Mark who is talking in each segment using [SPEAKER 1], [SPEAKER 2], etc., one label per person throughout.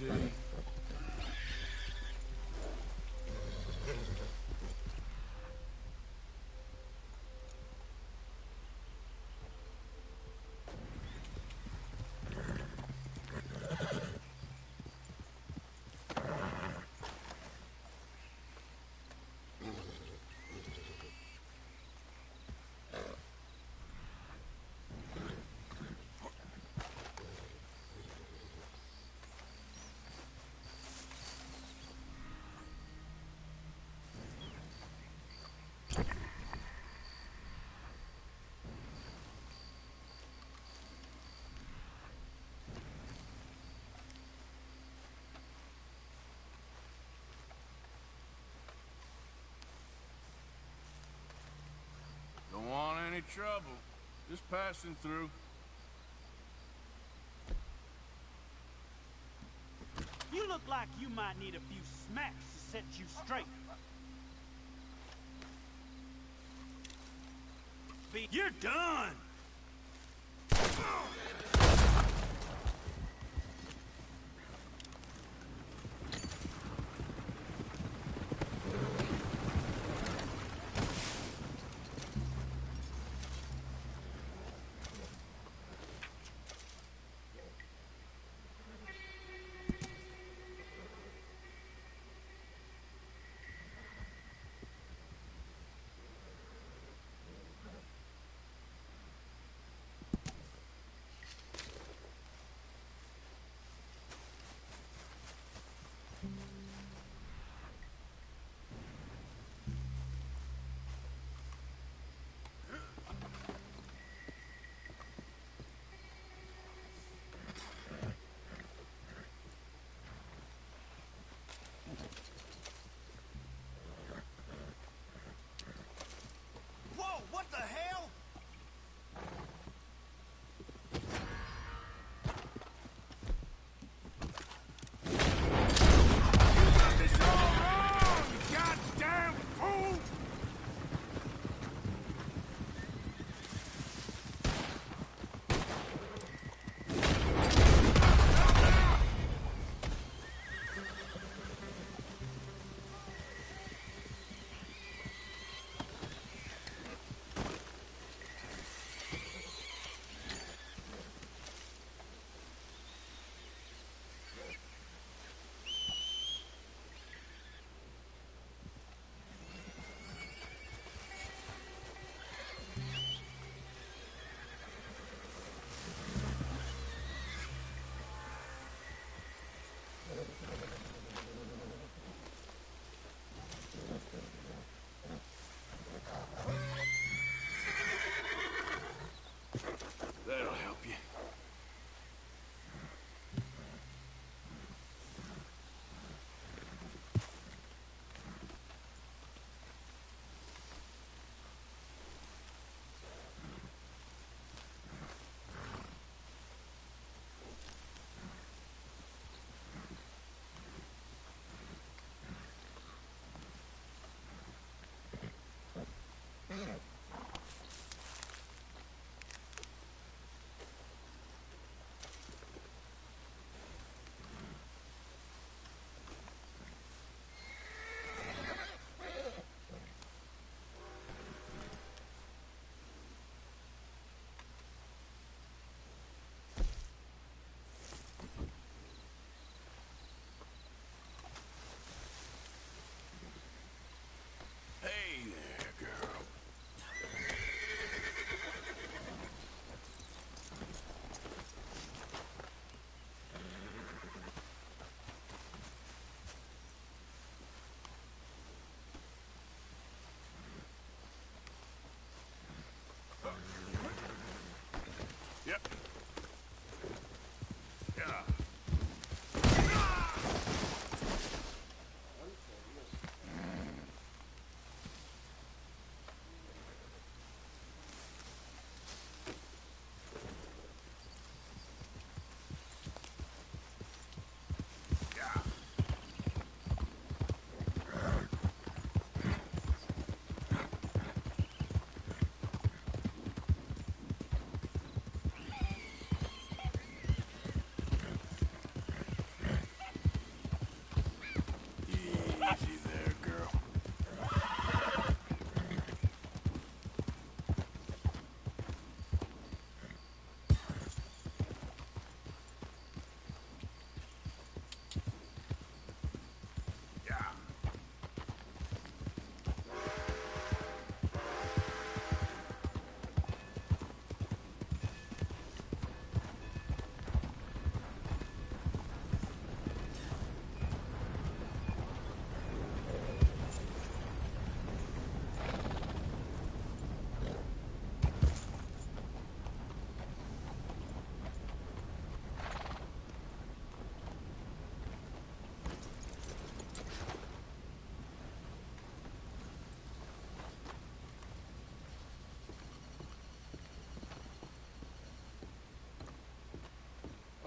[SPEAKER 1] Easy. Don't want any trouble. Just passing through.
[SPEAKER 2] You look like you might need a few smacks to set you straight. You're done!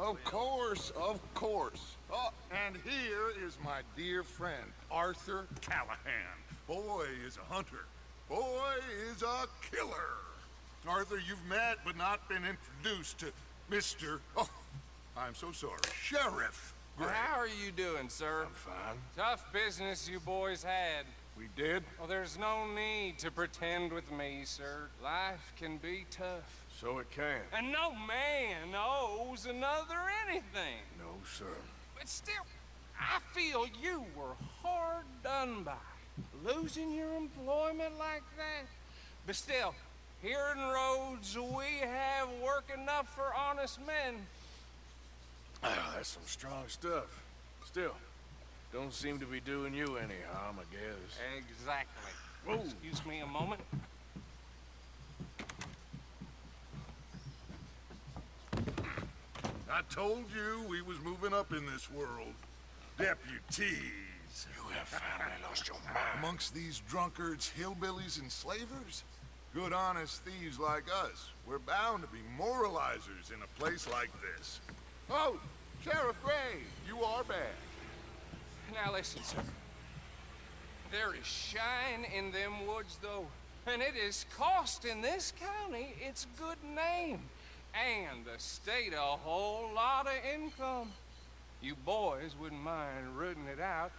[SPEAKER 3] Of course, of course. Oh, and here is my dear friend, Arthur Callahan. Boy is a hunter. Boy is a killer. Arthur, you've met but not been introduced to Mr. Oh, I'm so sorry. Sheriff Gray.
[SPEAKER 4] How are you doing, sir?
[SPEAKER 3] I'm fine.
[SPEAKER 4] Tough business you boys had.
[SPEAKER 3] We did?
[SPEAKER 4] Well, there's no need to pretend with me, sir. Life can be tough.
[SPEAKER 1] So it can.
[SPEAKER 4] And no man owes another anything.
[SPEAKER 3] No, sir.
[SPEAKER 4] But still, I feel you were hard done by. Losing your employment like that. But still, here in Rhodes, we have work enough for honest men.
[SPEAKER 1] Ah, that's some strong stuff. Still, don't seem to be doing you any harm, I guess.
[SPEAKER 4] Exactly.
[SPEAKER 1] Whoa.
[SPEAKER 4] Excuse me a moment.
[SPEAKER 3] I told you we was moving up in this world. Deputies.
[SPEAKER 1] You have finally lost your mind.
[SPEAKER 3] Amongst these drunkards, hillbillies, and slavers? Good honest thieves like us. We're bound to be moralizers in a place like this. Oh, Sheriff Gray, you are bad.
[SPEAKER 4] Now listen, sir. There is shine in them woods, though. And it is costing this county its good name. And the state a whole lot of income. You boys wouldn't mind rooting it out.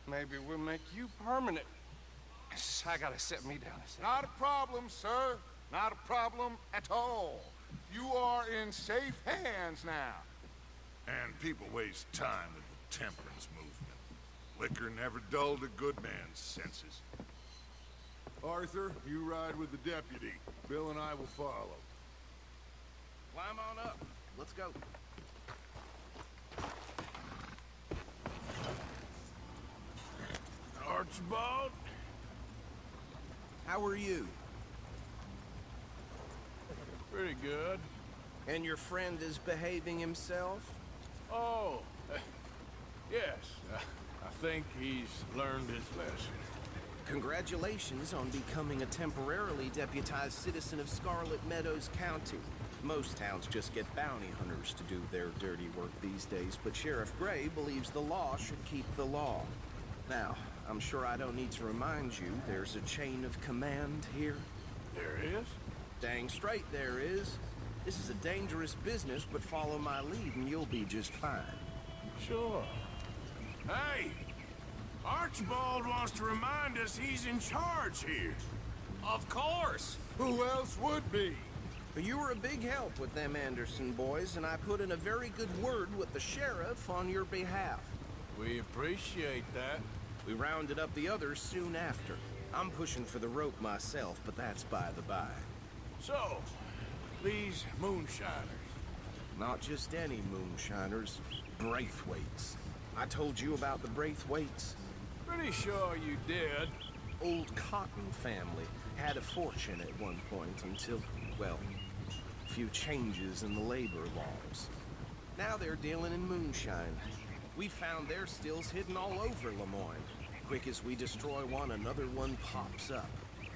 [SPEAKER 4] Maybe we'll make you permanent. I gotta sit me down a second.
[SPEAKER 3] Not a problem, sir. Not a problem at all. You are in safe hands now. And people waste time with the temperance movement. Liquor never dulled a good man's senses. Arthur, you ride with the deputy. Bill and I will follow.
[SPEAKER 5] Climb on up. Let's go.
[SPEAKER 1] Archibald?
[SPEAKER 5] How are you?
[SPEAKER 1] Pretty good.
[SPEAKER 5] And your friend is behaving himself?
[SPEAKER 1] Oh, yes. I think he's learned his lesson.
[SPEAKER 5] Congratulations on becoming a temporarily deputized citizen of Scarlet Meadows County. Most towns just get bounty hunters to do their dirty work these days, but Sheriff Gray believes the law should keep the law. Now, I'm sure I don't need to remind you, there's a chain of command here.
[SPEAKER 1] There is?
[SPEAKER 5] Dang straight there is. This is a dangerous business, but follow my lead and you'll be just fine.
[SPEAKER 1] Sure. Hey! Archibald wants to remind us he's in charge here.
[SPEAKER 4] Of course!
[SPEAKER 3] Who else would be?
[SPEAKER 5] But you were a big help with them Anderson boys, and I put in a very good word with the sheriff on your behalf.
[SPEAKER 1] We appreciate that.
[SPEAKER 5] We rounded up the others soon after. I'm pushing for the rope myself, but that's by the by.
[SPEAKER 1] So, these moonshiners.
[SPEAKER 5] Not just any moonshiners, Braithwaites. I told you about the Braithwaites.
[SPEAKER 1] Pretty sure you did.
[SPEAKER 5] Old Cotton family had a fortune at one point until, well, a few changes in the labor laws. Now they're dealing in moonshine. We found their stills hidden all over Lemoyne. Quick as we destroy one, another one pops up.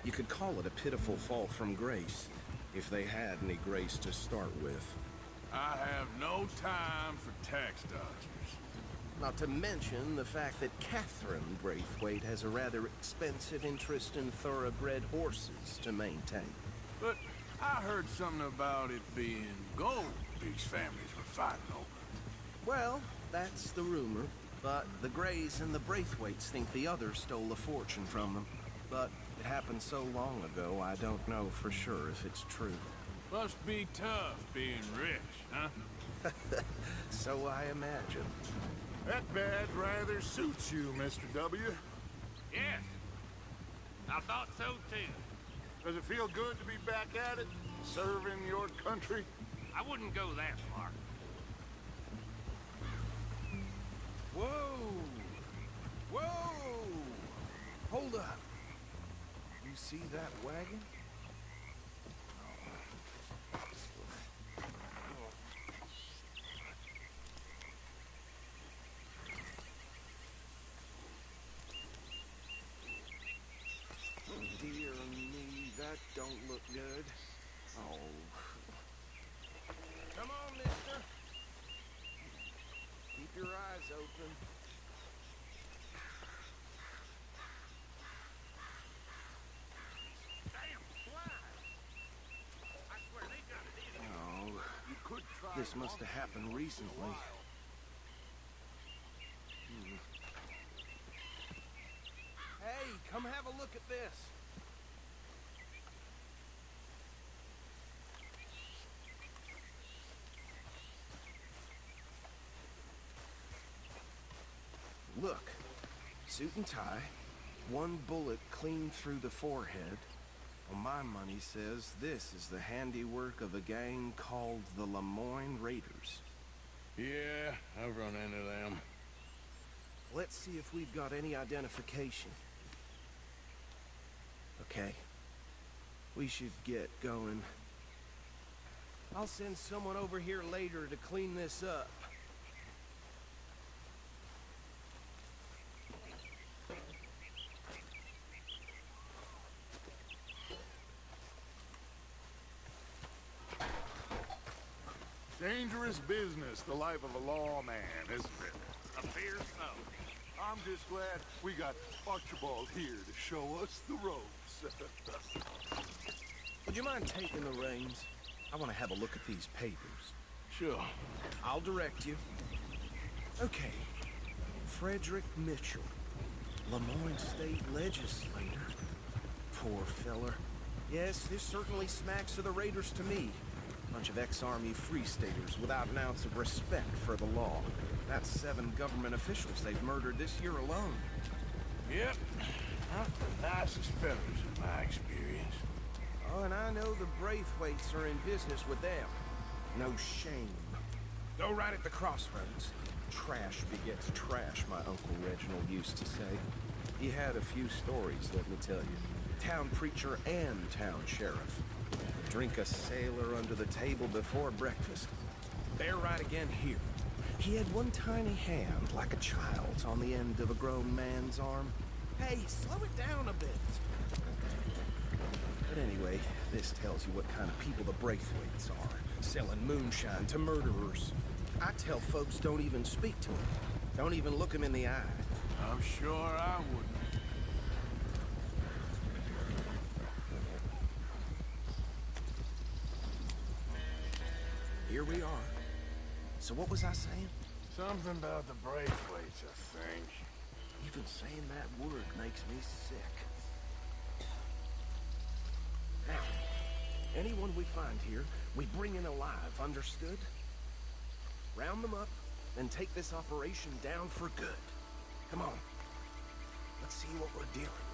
[SPEAKER 5] You could call it a pitiful fall from grace, if they had any grace to start with.
[SPEAKER 1] I have no time for tax dodgers.
[SPEAKER 5] Not to mention the fact that Catherine Braithwaite has a rather expensive interest in thoroughbred horses to maintain.
[SPEAKER 1] But I heard something about it being gold these families were fighting over.
[SPEAKER 5] Well, that's the rumor. But the Greys and the Braithwaites think the others stole a fortune from them. But it happened so long ago, I don't know for sure if it's true.
[SPEAKER 1] Must be tough being rich, huh?
[SPEAKER 5] So I imagine.
[SPEAKER 3] That badge rather suits you, Mr. W.
[SPEAKER 2] Yes. I thought so too.
[SPEAKER 3] Does it feel good to be back at it? Serving your country?
[SPEAKER 2] I wouldn't go that far.
[SPEAKER 5] Whoa! Whoa! Hold up. You see that wagon? Dear me, that don't look good. Oh. Come on, mister. This must have happened recently. Hey, come have a look at this. Look, suit and tie, one bullet clean through the forehead. Well, my money says this is the handiwork of a gang called the Lemoyne Raiders.
[SPEAKER 1] Yeah, I've run into them.
[SPEAKER 5] Let's see if we've got any identification. Okay. We should get going. I'll send someone over here later to clean this up.
[SPEAKER 3] Dangerous business, the life of a lawman, isn't it?
[SPEAKER 1] I fear so.
[SPEAKER 3] I'm just glad we got Archibald here to show us the ropes.
[SPEAKER 5] Would you mind taking the reins? I want to have a look at these papers.
[SPEAKER 1] Sure.
[SPEAKER 5] I'll direct you. Okay. Frederick Mitchell, Lemoyne State Legislator. Poor feller. Yes, this certainly smacks of the Raiders to me. Bunch of ex-Army Free Staters without an ounce of respect for the law. That's 7 government officials they've murdered this year alone.
[SPEAKER 1] Yep. Not the nicest fellas in my experience.
[SPEAKER 5] Oh, and I know the Braithwaites are in business with them. No shame. Go right at the crossroads. Trash begets trash, my Uncle Reginald used to say. He had a few stories, let me tell you. Town preacher and town sheriff. Drink a sailor under the table before breakfast. Bear right again here. He had one tiny hand, like a child's, on the end of a grown man's arm. Hey, slow it down a bit. But anyway, this tells you what kind of people the Braithwaites are. Selling moonshine to murderers. I tell folks don't even speak to them. Don't even look them in the eye.
[SPEAKER 1] I'm sure I wouldn't.
[SPEAKER 5] Here we are. So what was I saying?
[SPEAKER 1] Something about the Braithwaites, I think.
[SPEAKER 5] Even saying that word makes me sick. Now, anyone we find here, we bring in alive, understood? Round them up, and take this operation down for good. Come on. Let's see what we're dealing with.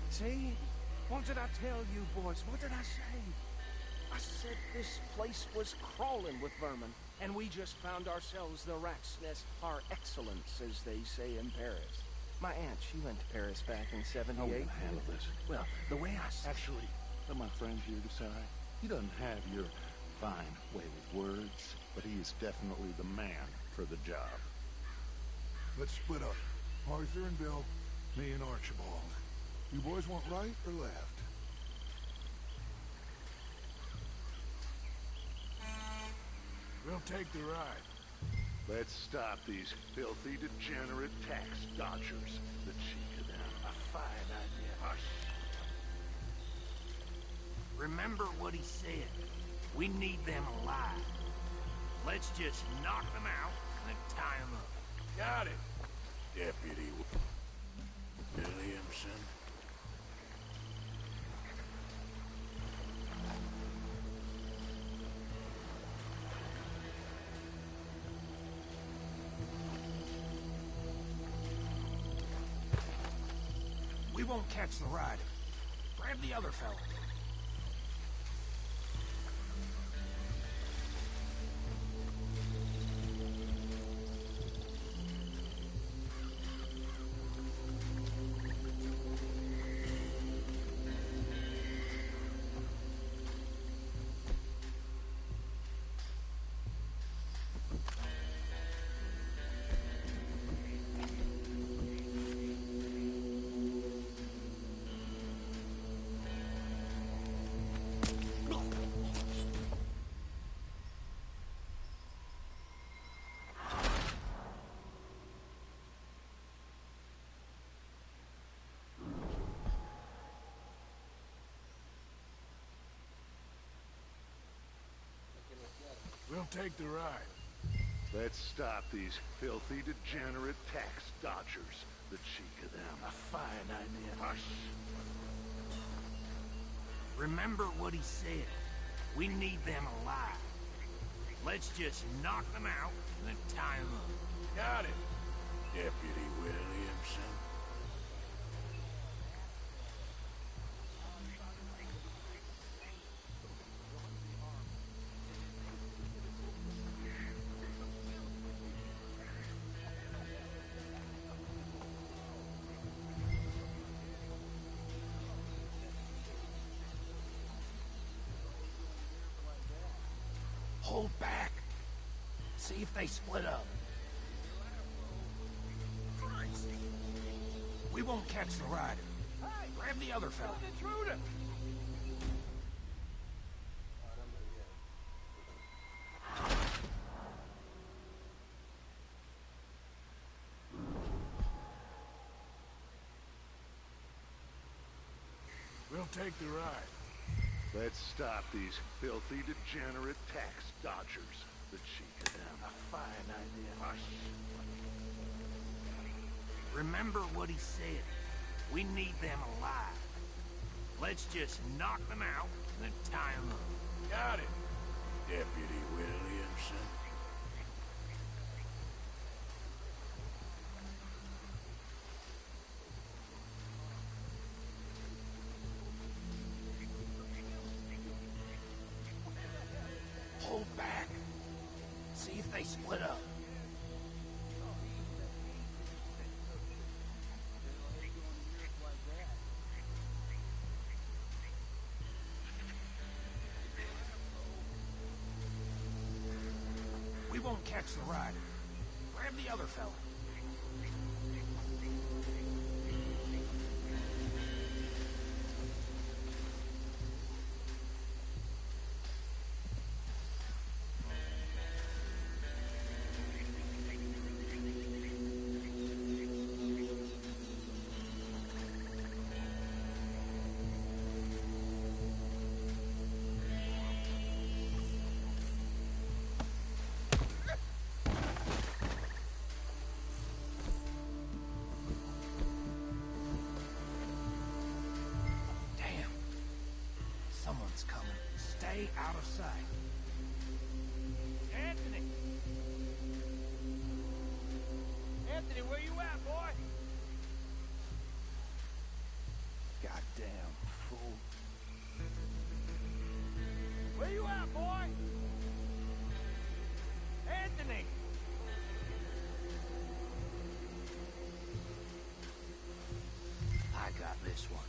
[SPEAKER 5] See? What did I tell you, boys? What did I say? I said this place was crawling with vermin, and we just found ourselves the rat's nest par excellence, as they say in Paris. My aunt, she went to Paris back in '78.
[SPEAKER 6] How will I handle this?
[SPEAKER 5] Well, the way I said...
[SPEAKER 6] Actually, let my friend here decide. He doesn't have your fine way with words, but he is definitely the man for the job.
[SPEAKER 3] Let's split up. Arthur and Bill, me and Archibald. You boys want right or left?
[SPEAKER 1] We'll take the ride.
[SPEAKER 6] Let's stop these filthy, degenerate tax dodgers. The cheek of them. A fine idea. Hush.
[SPEAKER 2] Remember what he said. We need them alive. Let's just knock them out and then tie them up.
[SPEAKER 1] Got it, Deputy Williamson.
[SPEAKER 2] We won't catch the rider. Grab the other fellow.
[SPEAKER 1] We'll take the ride.
[SPEAKER 6] Let's stop these filthy, degenerate tax dodgers. The cheek of them.
[SPEAKER 2] A fine idea.
[SPEAKER 6] Hush!
[SPEAKER 2] Remember what he said. We need them alive. Let's just knock them out and then tie them up.
[SPEAKER 1] Got it, Deputy Williamson.
[SPEAKER 2] Hold back. See if they split up. We won't catch the rider. Grab the other fella.
[SPEAKER 4] Intruder!
[SPEAKER 1] We'll take the ride.
[SPEAKER 6] Let's stop these filthy, degenerate tax dodgers. The cheek of them.
[SPEAKER 2] A fine idea.
[SPEAKER 6] Hush!
[SPEAKER 2] Remember what he said. We need them alive. Let's just knock them out and then tie them up.
[SPEAKER 1] Got it, Deputy Williamson.
[SPEAKER 2] Hold back. See if they split up. We won't catch the rider. Grab the other fella. Someone's coming. Stay out of sight.
[SPEAKER 4] Anthony! Anthony, where you at, boy?
[SPEAKER 5] Goddamn fool.
[SPEAKER 4] Where you at, boy? Anthony!
[SPEAKER 2] I got this one.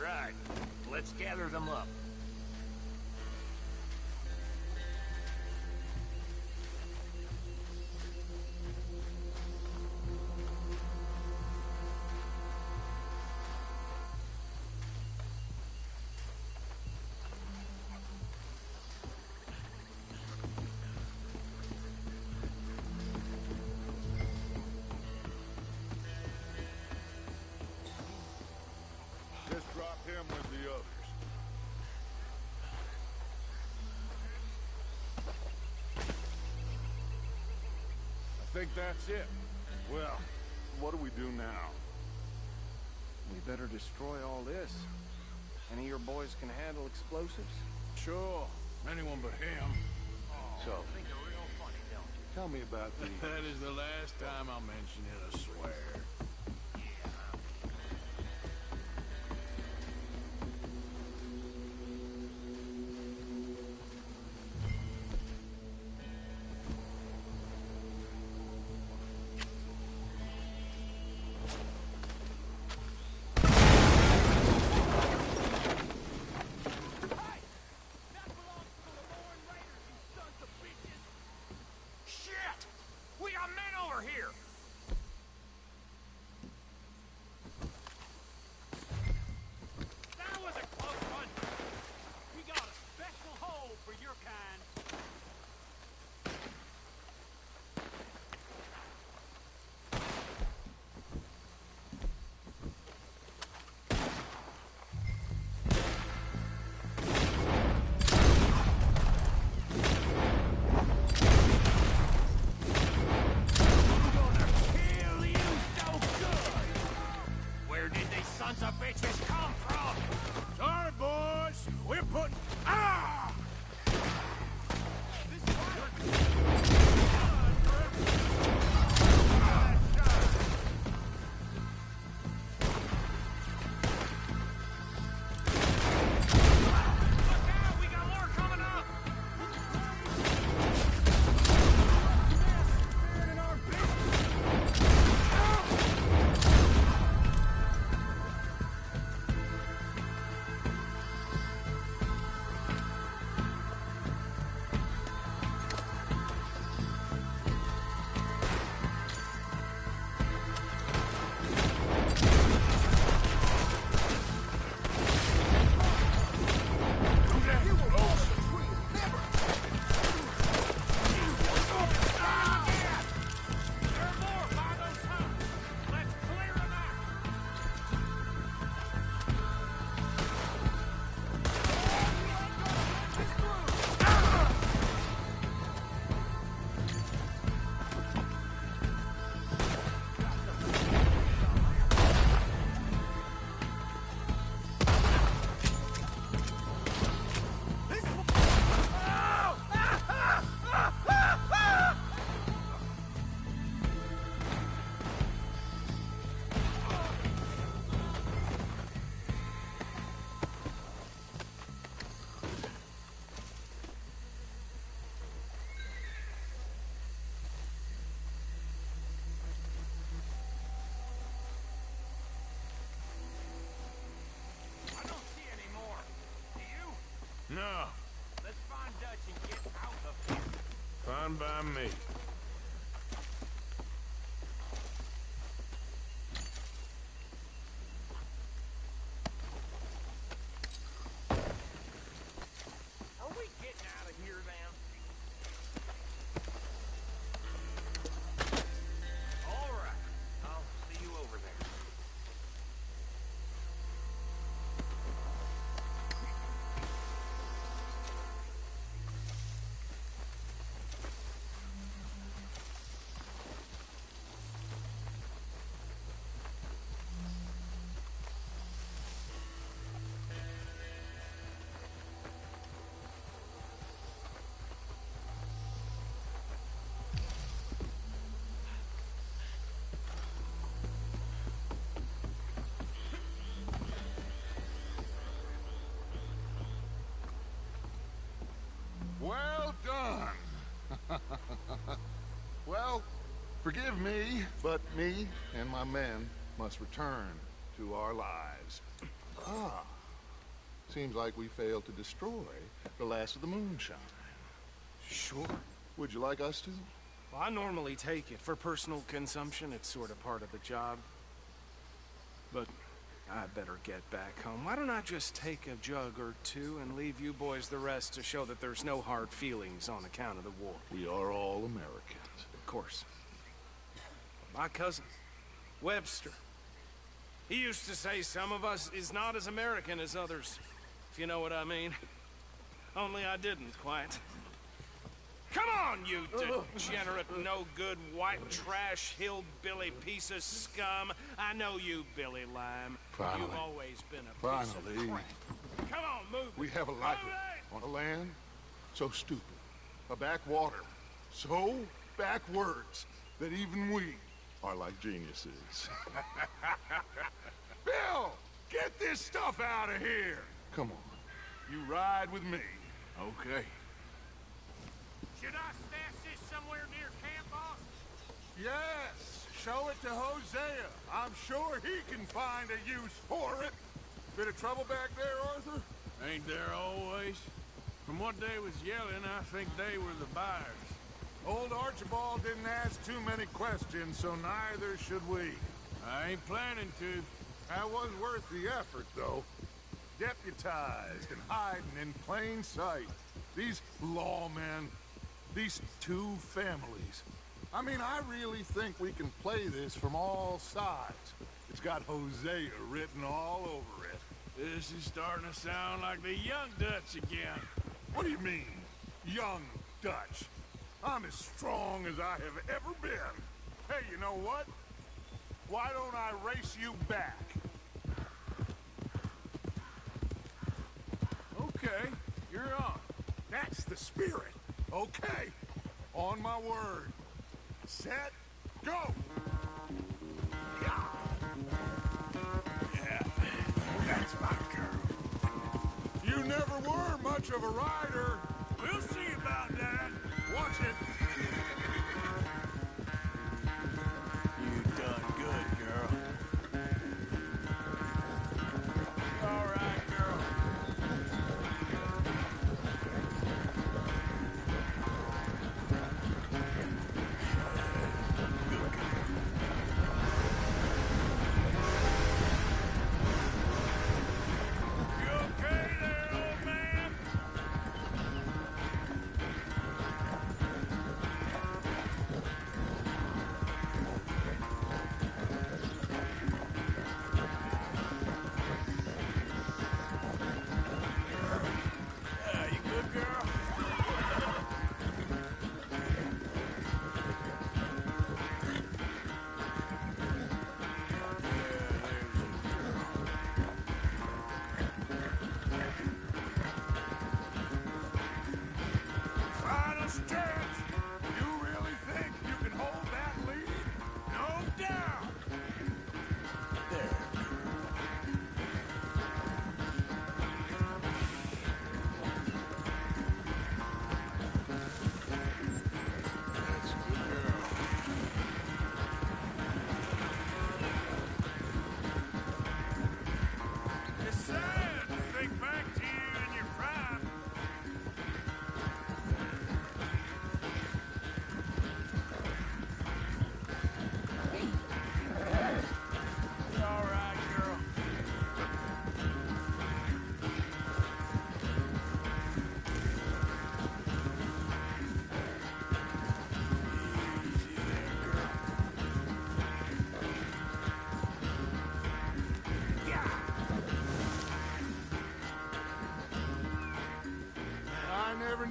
[SPEAKER 2] Right. Let's gather them up.
[SPEAKER 3] Just drop him with the others.
[SPEAKER 1] I think that's it.
[SPEAKER 3] Well, what do we do now?
[SPEAKER 5] We better destroy all this. Any of your boys can handle explosives?
[SPEAKER 1] Sure, anyone but him.
[SPEAKER 6] So, tell me about the...
[SPEAKER 1] That is the last time I'll mention it, I swear. enough.
[SPEAKER 2] Let's find Dutch and get out of here.
[SPEAKER 1] Fine by me.
[SPEAKER 2] Are we getting out of here now? All right. I'll see you over there.
[SPEAKER 3] Well done. Well, forgive me, but me and my men must return to our lives. Ah, seems like we failed to destroy the last of the moonshine.
[SPEAKER 5] Sure.
[SPEAKER 3] Would you like us to?
[SPEAKER 5] Well, I normally take it for personal consumption. It's sort of part of the job. But I better get back home. Why don't I just take a jug or two and leave you boys the rest to show that there's no hard feelings on account of the war?
[SPEAKER 3] We are all Americans.
[SPEAKER 5] Of course. My cousin, Webster, he used to say some of us is not as American as others, if you know what I mean. Only I didn't quite. Come on, you degenerate, no-good, white trash, hillbilly piece of scum. I know you, Billy Lime.
[SPEAKER 3] Finally.
[SPEAKER 5] You've always been a piece of crap. Come on, move.
[SPEAKER 3] We have a life on a land so stupid, a backwater so backwards that even we are like geniuses. Bill, get this stuff out of here. Come on, you ride with me.
[SPEAKER 1] Okay.
[SPEAKER 2] Should I stash this somewhere near camp, boss?
[SPEAKER 3] Yes, show it to Hosea. I'm sure he can find a use for it. Bit of trouble back there, Arthur?
[SPEAKER 1] Ain't there always? From what they was yelling, I think they were the buyers.
[SPEAKER 3] Old Archibald didn't ask too many questions, so neither should we.
[SPEAKER 1] I ain't planning to.
[SPEAKER 3] That was worth the effort, though. Deputized and hiding in plain sight. These lawmen, these two families. I mean, I really think we can play this from all sides. It's got Hosea written all over it.
[SPEAKER 1] This is starting to sound like the young Dutch again.
[SPEAKER 3] What do you mean, young Dutch? I'm as strong as I have ever been. Hey, you know what? Why don't I race you back?
[SPEAKER 1] Okay, you're on.
[SPEAKER 3] That's the spirit. Okay, on my word. Set, go! Yeah, that's my girl. You never were much of a rider.
[SPEAKER 1] We'll see about that.
[SPEAKER 3] Watch it.
[SPEAKER 1] You done good, girl. All right, girl. You okay there, old man?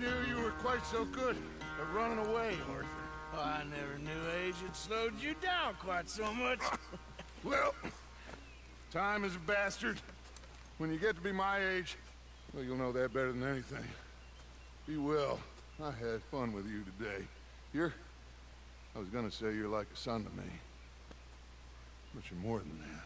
[SPEAKER 3] knew you were quite so good at running away, Arthur.
[SPEAKER 1] Oh, I never knew age had slowed you down quite so much.
[SPEAKER 3] Well, time is a bastard. When you get to be my age, well, you'll know that better than anything. Be well. I had fun with you today. I was gonna say you're like a son to me. But you're more than that.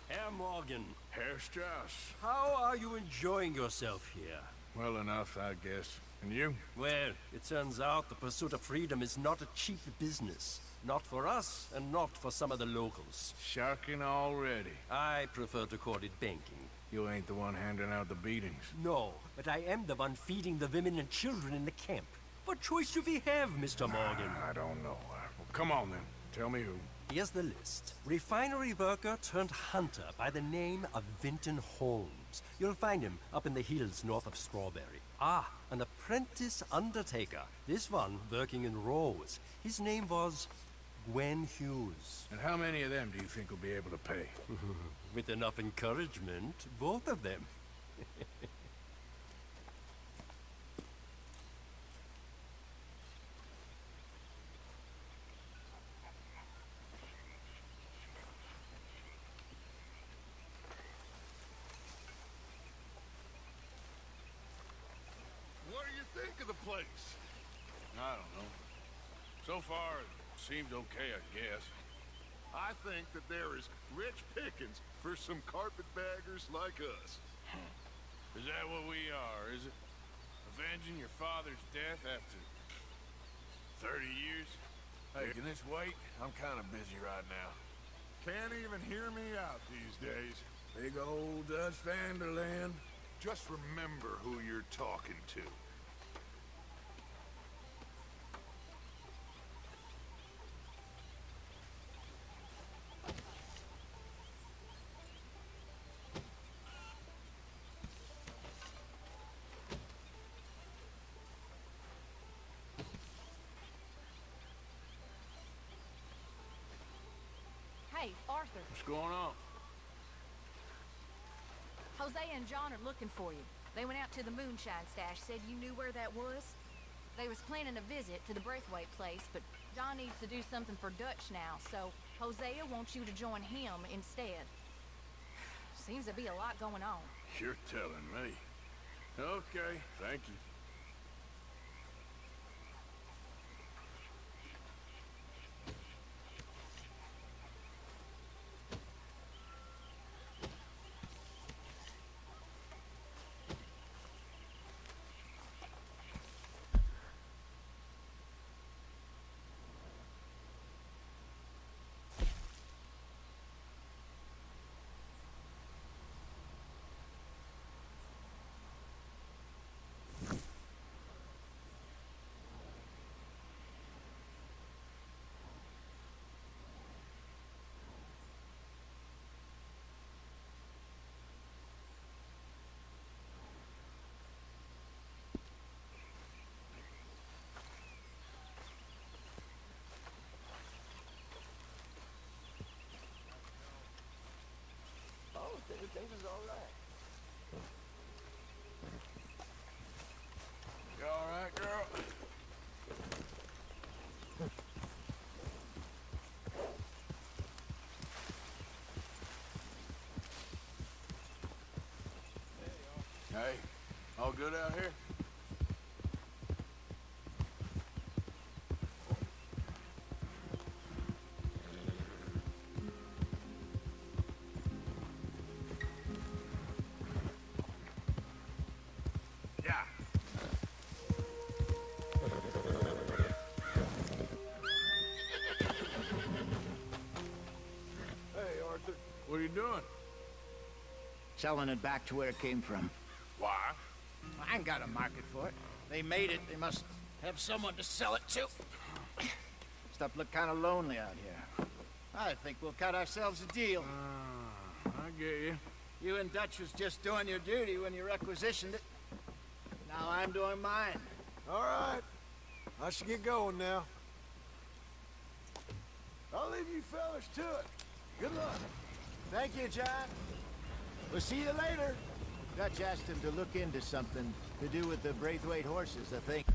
[SPEAKER 7] Herr Morgan,
[SPEAKER 3] Herr Strauss.
[SPEAKER 7] how are you enjoying yourself here?
[SPEAKER 3] Well enough, I guess. And you?
[SPEAKER 7] Well, it turns out the pursuit of freedom is not a cheap business. Not for us, and not for some of the locals.
[SPEAKER 1] Shocking already.
[SPEAKER 7] I prefer to call it banking.
[SPEAKER 1] You ain't the one handing out the beatings.
[SPEAKER 7] No, but I am the one feeding the women and children in the camp. What choice do we have, Mr. Morgan?
[SPEAKER 1] I don't know. Well, come on then. Tell me who.
[SPEAKER 7] Here's the list. Refinery worker turned hunter by the name of Vinton Holmes. You'll find him up in the hills north of Strawberry. Ah, an apprentice undertaker. This one working in Rose. His name was Gwen Hughes.
[SPEAKER 1] And how many of them do you think will be able to pay?
[SPEAKER 7] With enough encouragement, both of them.
[SPEAKER 3] What do you think of the place?
[SPEAKER 1] I don't know. So far, it seems okay, I guess.
[SPEAKER 3] I think that there is rich pickings for some carpetbaggers like us.
[SPEAKER 1] Is that what we are, is it? Avenging your father's death after 30 years? Hey, can this wait? I'm kind of busy right now.
[SPEAKER 3] Can't even hear me out these days.
[SPEAKER 1] Big old Dutch Vanderland.
[SPEAKER 3] Just remember who you're talking to.
[SPEAKER 8] Hey, Arthur.
[SPEAKER 1] What's going on?
[SPEAKER 8] Jose and John are looking for you. They went out to the moonshine stash, said you knew where that was. They was planning a visit to the Braithwaite place, but John needs to do something for Dutch now, so Hosea wants you to join him instead. Seems to be a lot going on.
[SPEAKER 1] You're telling me. Okay, thank you.
[SPEAKER 7] Everything is all right.
[SPEAKER 1] You all right, girl? Hey, all good out here?
[SPEAKER 9] What are you doing?
[SPEAKER 10] Selling it back to where it came from.
[SPEAKER 1] Why?
[SPEAKER 9] I ain't got a market for it. They made it, they must have someone to sell it to. Stuff look kind of lonely out here. I think we'll cut ourselves a deal.
[SPEAKER 1] I get you.
[SPEAKER 9] You and Dutch was just doing your duty when you requisitioned it. Now I'm doing mine.
[SPEAKER 10] All right. I should get going now. I'll leave you fellas to it. Good luck.
[SPEAKER 9] Thank you, John. We'll see you later. Dutch asked him to look into something to do with the Braithwaite horses, I think.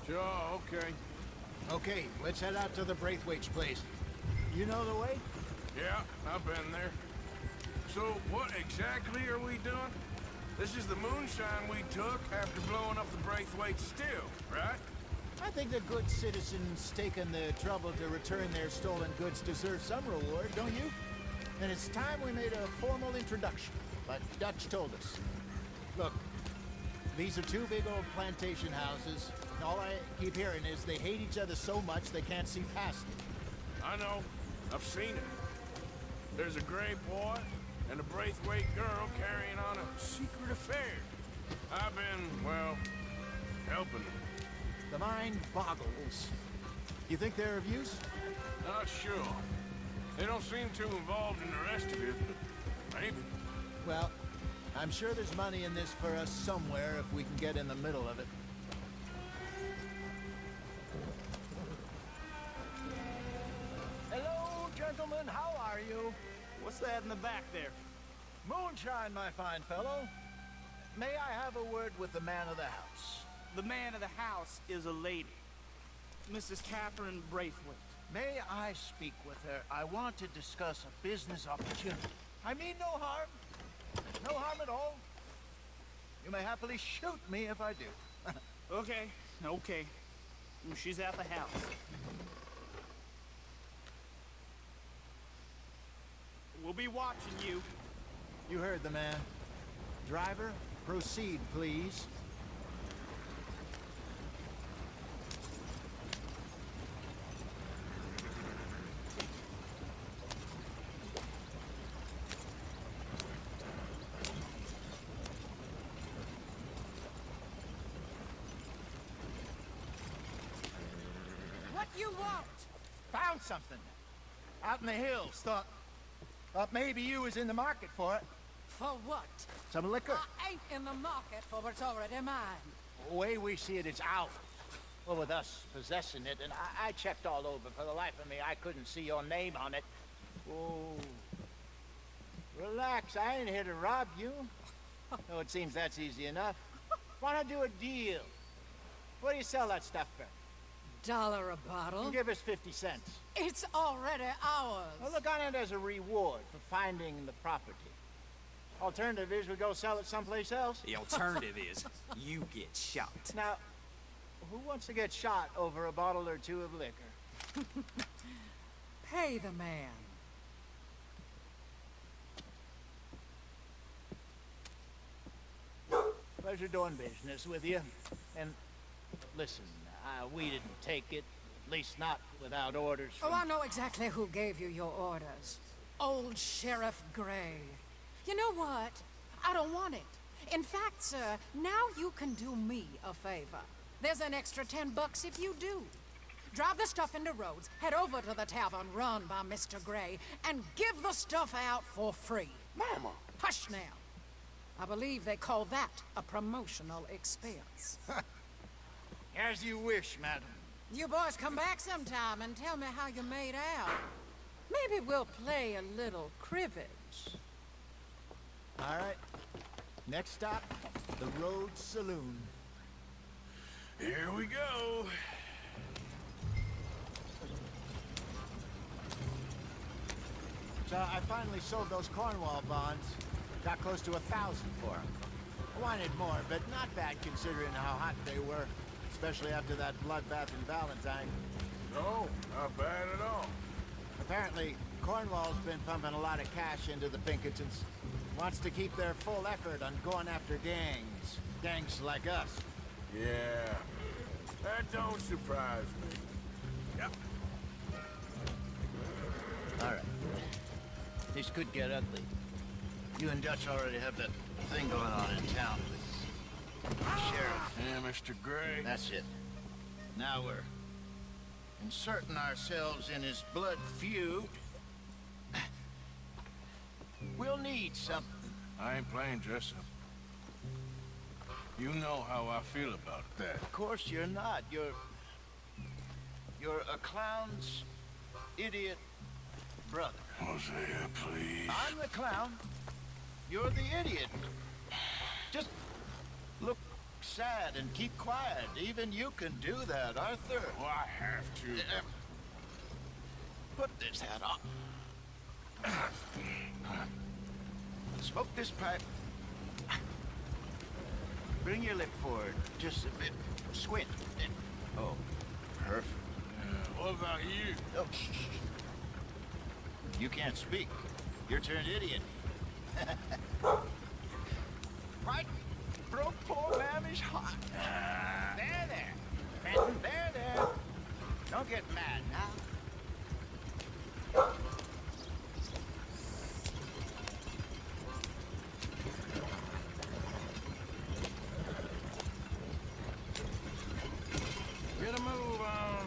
[SPEAKER 1] Sure, okay.
[SPEAKER 9] Okay, let's head out to the Braithwaite's place. You know the way?
[SPEAKER 1] Yeah, I've been there. So, what exactly are we doing? This is the moonshine we took after blowing up the Braithwaite still, right?
[SPEAKER 9] I think the good citizens taking the trouble to return their stolen goods deserve some reward, don't you? And it's time we made a formal introduction, like Dutch told us. Look, these are two big old plantation houses. And all I keep hearing is they hate each other so much they can't see past it.
[SPEAKER 1] I know. I've seen it. There's a gray boy and a Braithwaite girl carrying on a secret affair. I've been, well, helping them.
[SPEAKER 9] The mind boggles. You think they're of use?
[SPEAKER 1] Not sure. They don't seem too involved in the rest of it, but maybe.
[SPEAKER 9] Well, I'm sure there's money in this for us somewhere if we can get in the middle of it. Hello, gentlemen. How are you?
[SPEAKER 11] What's that in the back there?
[SPEAKER 9] Moonshine, my fine fellow. May I have a word with the man of the house?
[SPEAKER 11] The man of the house is a lady. Mrs. Catherine Braithwaite.
[SPEAKER 9] May I speak with her? I want to discuss a business opportunity. I mean no harm. No harm at all. You may happily shoot me if I do.
[SPEAKER 11] Okay. She's at the house. We'll be watching you.
[SPEAKER 9] You heard the man. Driver, proceed, please.
[SPEAKER 12] What you want?
[SPEAKER 9] Found something. Out in the hills. Thought maybe you was in the market for it.
[SPEAKER 12] For what?
[SPEAKER 9] Some liquor.
[SPEAKER 12] I ain't in the market for what's already mine.
[SPEAKER 9] The way we see it, it's out. Well, with us possessing it, and I checked all over. For the life of me, I couldn't see your name on it. Oh. Relax, I ain't here to rob you. Oh, it seems that's easy enough. Wanna do a deal? What do you sell that stuff for?
[SPEAKER 12] $1 a bottle?
[SPEAKER 9] You give us 50 cents.
[SPEAKER 12] It's already ours.
[SPEAKER 9] Well, look on it as a reward for finding the property. Alternative is we go sell it someplace else.
[SPEAKER 13] The alternative is you get shot.
[SPEAKER 9] Now, who wants to get shot over a bottle or two of liquor?
[SPEAKER 12] Pay the man.
[SPEAKER 9] Pleasure doing business with you. And listen, we didn't take it. At least not without orders from...
[SPEAKER 12] Oh, I know exactly who gave you your orders. Old Sheriff Gray. You know what? I don't want it. In fact, sir, now you can do me a favor. There's an extra $10 if you do. Drive the stuff into Rhodes, head over to the tavern run by Mr. Gray, and give the stuff out for free.
[SPEAKER 10] Mama!
[SPEAKER 12] Hush now. I believe they call that a promotional expense.
[SPEAKER 9] As you wish, madam.
[SPEAKER 12] You boys come back sometime and tell me how you made out. Maybe we'll play a little cribbage.
[SPEAKER 9] All right. Next stop, the Rhodes Saloon.
[SPEAKER 1] Here we go.
[SPEAKER 9] So I finally sold those Cornwall bonds. Got close to 1,000 for them. I wanted more, but not bad considering how hot they were. Especially after that bloodbath in Valentine.
[SPEAKER 1] No, not bad at all.
[SPEAKER 9] Apparently, Cornwall's been pumping a lot of cash into the Pinkertons. Wants to keep their full effort on going after gangs. Gangs like us.
[SPEAKER 1] Yeah, that don't surprise me. Yep.
[SPEAKER 9] All right. This could get ugly. You and Dutch already have that thing going on in town with the sheriff.
[SPEAKER 1] Yeah, Mr. Gray.
[SPEAKER 9] That's it. Now we're inserting ourselves in his blood feud. We'll need something.
[SPEAKER 1] I ain't playing dress-up. You know how I feel about that.
[SPEAKER 9] Of course you're not. You're a clown's idiot brother.
[SPEAKER 1] Hosea, please.
[SPEAKER 9] I'm the clown. You're the idiot. Just look sad and keep quiet. Even you can do that, Arthur.
[SPEAKER 1] Well, I have to.
[SPEAKER 9] Put this hat on. Smoke this pipe. Bring your lip forward just a bit. Squint. Oh, perfect.
[SPEAKER 1] What about you?
[SPEAKER 9] Oh, shh. You can't speak. You're turned idiot. Right? Broke poor Mammy's heart. There. Fenton, there. Don't get mad now.
[SPEAKER 1] Get a move on.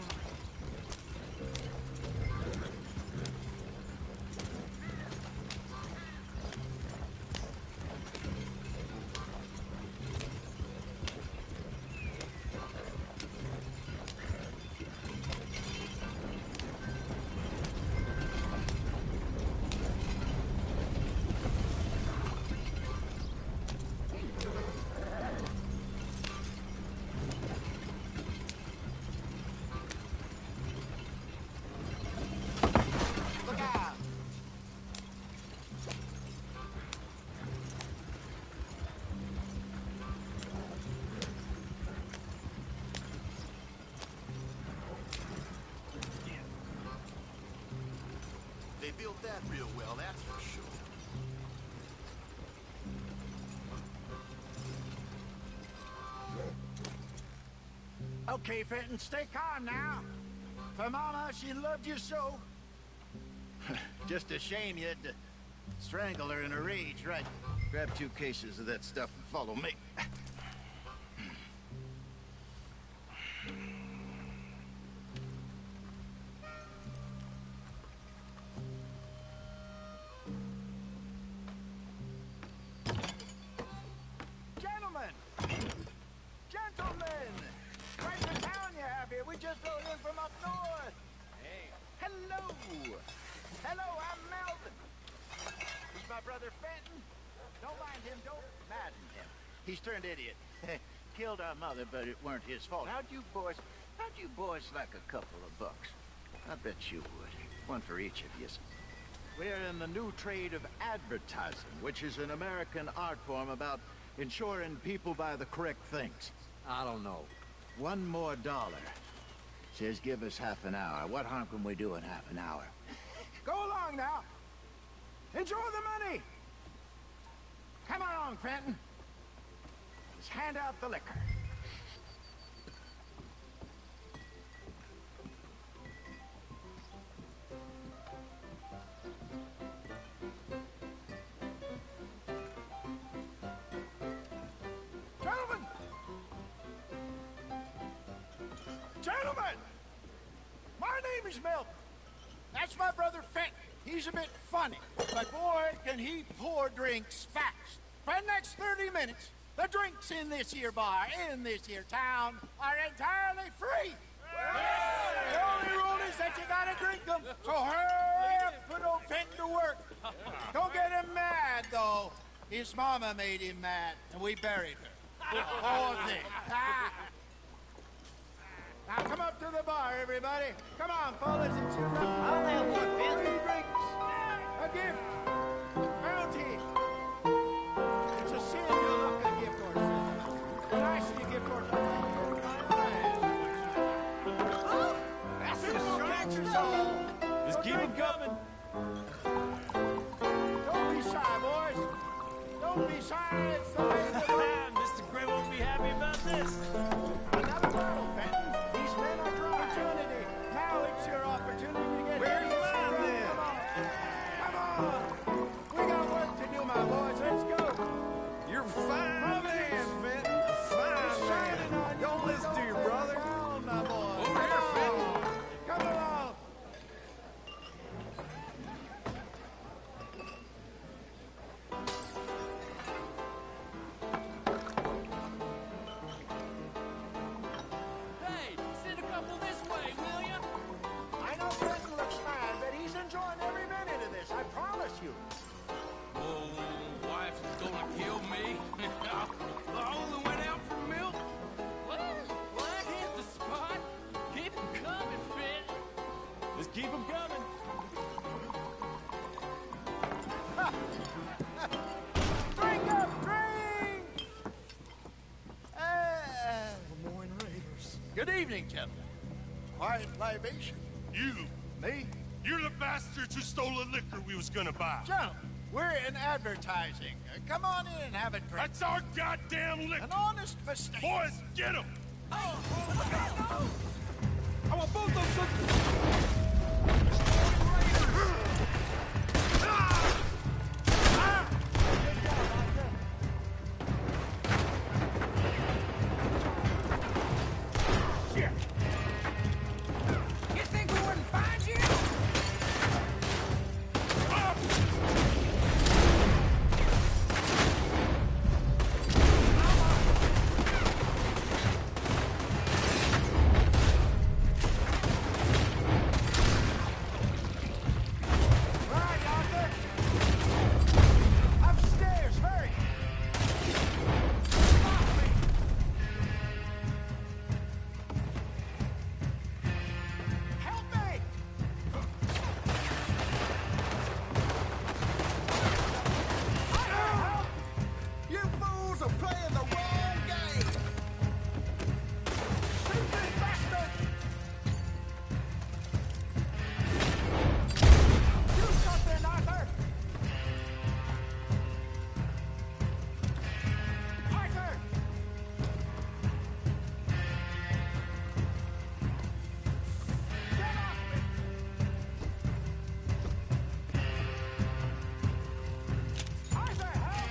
[SPEAKER 14] They built that real well, that's for sure.
[SPEAKER 9] Okay, Fenton, stay calm now. For Mama, she loved you so. Just a shame you had to strangle her in a rage, right? Grab 2 cases of that stuff and follow me. Gentlemen! Quite the town you have here. We just rode in from up north. Hey. Hello! Hello, I'm Melvin. He's my brother Fenton. Don't mind him, don't madden him. He's turned idiot. Killed our mother, but it weren't his fault. How'd you boys like a couple of bucks? I bet you would. One for each of you. We're in the new trade of advertising, which is an American art form about ensuring people buy the correct things. I don't know. $1 more. Says give us half an hour. What harm can we do in half an hour? Go along now. Enjoy the money. Come along, Fenton. This
[SPEAKER 2] hand out the liquor.
[SPEAKER 9] Gentlemen! Gentlemen! My name is Milton. That's my brother Fenton. He's a bit funny, but boy, can he pour drinks fast. For the next 30 minutes, the drinks in this here bar, in this here town, are entirely free. The only rule is that you gotta drink them, so hurry up, put old Fenton to work. Don't get him mad, though. His mama made him mad, and we buried her. Poor thing. Now come up to the bar, everybody. Come on, fellas, it's your luck.
[SPEAKER 11] I'll have one, Phil.
[SPEAKER 9] 3 drinks. A gift. Bounty. It's a sin to look a gift horse. When I see a gift horse, oh, that's the stretchers all.
[SPEAKER 7] Just keep them coming.
[SPEAKER 9] Don't be shy, boys. Don't be shy. It's the way to go.
[SPEAKER 7] Mr. Gray won't be happy about this.
[SPEAKER 9] Another bottle, Fenton. These men are dry. Opportunity. Now it's your opportunity to get
[SPEAKER 5] Where's
[SPEAKER 9] here.
[SPEAKER 5] mine, then?
[SPEAKER 9] Come on. We got work to do, my boys. Let's go.
[SPEAKER 5] You're a fine man, Fenton. A fine man. Don't listen to your brother.
[SPEAKER 9] Down, my boy.
[SPEAKER 5] Over here, Fenton.
[SPEAKER 9] Come along.
[SPEAKER 11] Hey, send a couple this way, will ya?
[SPEAKER 9] I know Fenton looks mad, but he's enjoying every minute of this. I promise you.
[SPEAKER 1] Oh, wife is gonna kill me. I only went out for milk.
[SPEAKER 11] Well, that hit the spot. Keep 'em coming, Finn.
[SPEAKER 7] Just keep them coming.
[SPEAKER 9] Drink up, drink! Good morning, Raiders. Good evening, gentlemen. Quiet libation.
[SPEAKER 3] You,
[SPEAKER 9] Me?
[SPEAKER 3] you're the bastards who stole the liquor we was gonna buy.
[SPEAKER 9] Gentlemen, we're in advertising. Come on in and have a drink.
[SPEAKER 3] That's our goddamn liquor.
[SPEAKER 9] An honest mistake.
[SPEAKER 3] Boys, get him!
[SPEAKER 9] Oh,
[SPEAKER 7] I want both of them.
[SPEAKER 2] You think we wouldn't find you?
[SPEAKER 9] Right, Arthur. Upstairs, hurry. Follow me. Help me. Help.
[SPEAKER 14] You fools are playing the wrong game.
[SPEAKER 9] Shoot this bastard. Do something, Arthur. Arthur. Get off me. Arthur, help.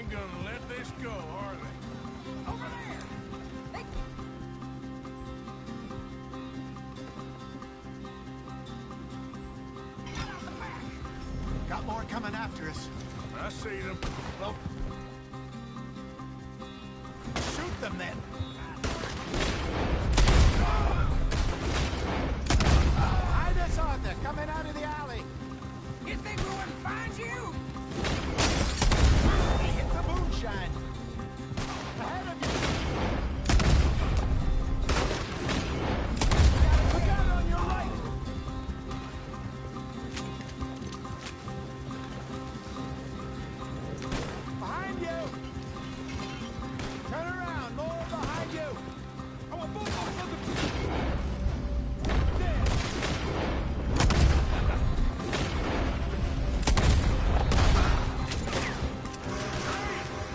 [SPEAKER 1] Ain't gonna let this go, are they?
[SPEAKER 2] Over there!
[SPEAKER 9] Got more coming after us.
[SPEAKER 1] I see them.
[SPEAKER 9] Well, shoot them then. Hide us on there, coming out of the alley.
[SPEAKER 2] You think we wouldn't find you?
[SPEAKER 9] They hit the moonshine. Ahead of you. Look out on your right. Behind you. Turn around, more behind you. There.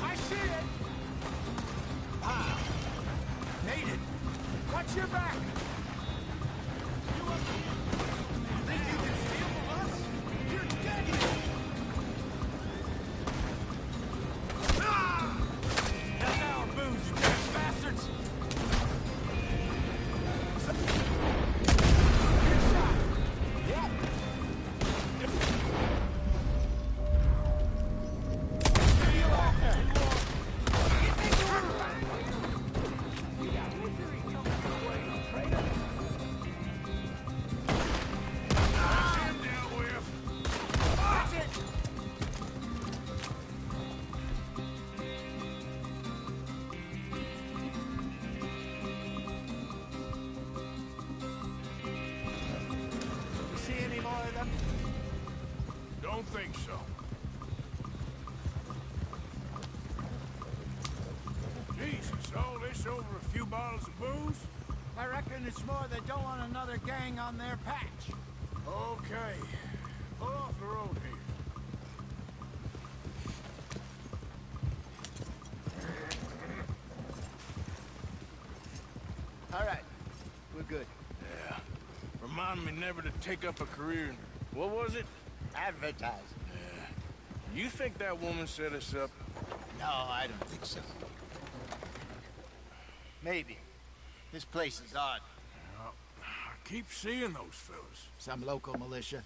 [SPEAKER 9] I see it. Ah, made it. Watch your back. Think you can steal from us? You're dead. That's our booze, you damn bastards. Good shot. Yep. See you after.
[SPEAKER 2] You think we wouldn't find you? Yeah, misery comes your way, traitor.
[SPEAKER 1] That's him dealt with.
[SPEAKER 2] That's it.
[SPEAKER 9] You see any more of them?
[SPEAKER 1] Don't think so. Jesus, all this over a few bottles of booze?
[SPEAKER 9] I reckon it's more they don't want another gang on their patch.
[SPEAKER 1] Okay. Pull off the road here.
[SPEAKER 9] All right, we're good.
[SPEAKER 1] Yeah. Remind me never to take up a career in... What was it?
[SPEAKER 9] Advertising.
[SPEAKER 1] Yeah. You think that woman set us up?
[SPEAKER 9] No, I don't think so. Maybe. This place is odd.
[SPEAKER 1] I keep seeing those fellas.
[SPEAKER 9] Some local militia.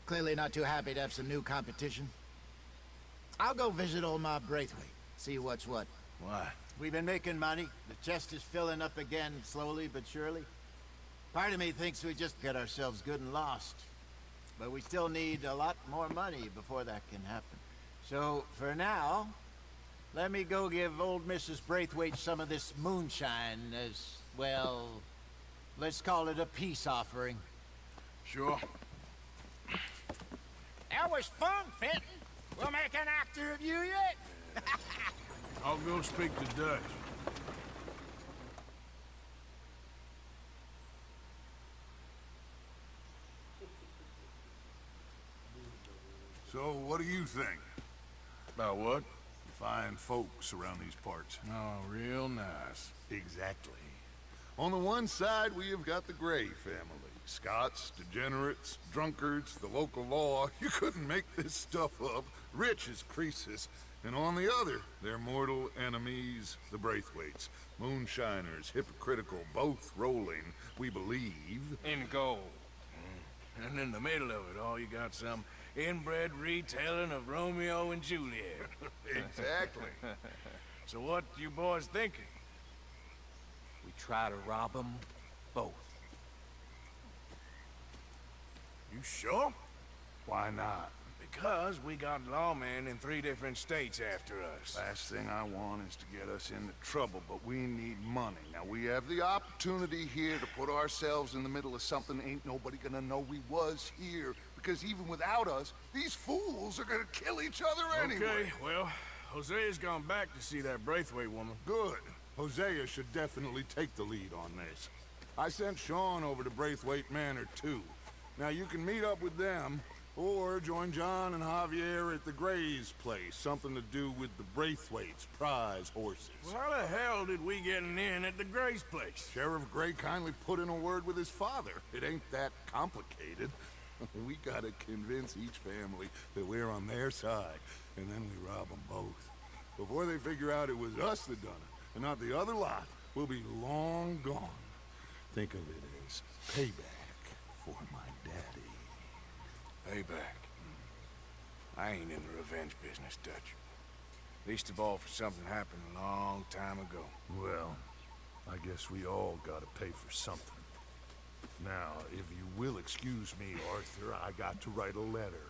[SPEAKER 9] Clearly not too happy to have some new competition. I'll go visit old Ma Braithwaite. See what's what.
[SPEAKER 1] Why?
[SPEAKER 9] We've been making money. The chest is filling up again, slowly but surely. Part of me thinks we just get ourselves good and lost. But we still need a lot more money before that can happen. So, for now, let me go give old Mrs. Braithwaite some of this moonshine as, well, let's call it a peace offering.
[SPEAKER 1] Sure.
[SPEAKER 9] That was fun, Fenton. We'll make an actor of you yet.
[SPEAKER 1] I'll go speak to Dutch.
[SPEAKER 3] So, what do you think?
[SPEAKER 1] About what?
[SPEAKER 3] Fine folks around these parts.
[SPEAKER 1] Oh, real nice.
[SPEAKER 3] Exactly. On the one side, we have got the Gray family. Scots, degenerates, drunkards, the local law. You couldn't make this stuff up. Rich as Croesus. And on the other, their mortal enemies, the Braithwaites. Moonshiners, hypocritical, both rolling, we believe...
[SPEAKER 4] In gold.
[SPEAKER 1] And in the middle of it all, you got some inbred retelling of Romeo and Juliet.
[SPEAKER 3] Exactly.
[SPEAKER 1] So what you boys thinking?
[SPEAKER 13] We try to rob them both.
[SPEAKER 1] You sure?
[SPEAKER 3] Why not?
[SPEAKER 1] Because we got lawmen in 3 different states after us.
[SPEAKER 3] Last thing I want is to get us into trouble, but we need money. Now, we have the opportunity here to put ourselves in the middle of something ain't nobody gonna know we was here. Because even without us, these fools are gonna kill each other anyway.
[SPEAKER 1] Okay, well, Hosea's gone back to see that Braithwaite woman.
[SPEAKER 3] Good. Hosea should definitely take the lead on this. I sent Sean over to Braithwaite Manor, too. Now, you can meet up with them, or join John and Javier at the Gray's place. Something to do with the Braithwaite's prize horses.
[SPEAKER 1] Well, how the hell did we get in at the Gray's place?
[SPEAKER 3] Sheriff Gray kindly put in a word with his father. It ain't that complicated. We gotta convince each family that we're on their side, and then we rob them both. before they figure out it was us that done it, and not the other lot, we'll be long gone. Think of it as payback for my daddy.
[SPEAKER 1] Payback. I ain't in the revenge business, Dutch. Least of all for something happened a long time ago.
[SPEAKER 3] Well, I guess we all gotta pay for something. Now, if you will excuse me, Arthur, I got to write a letter.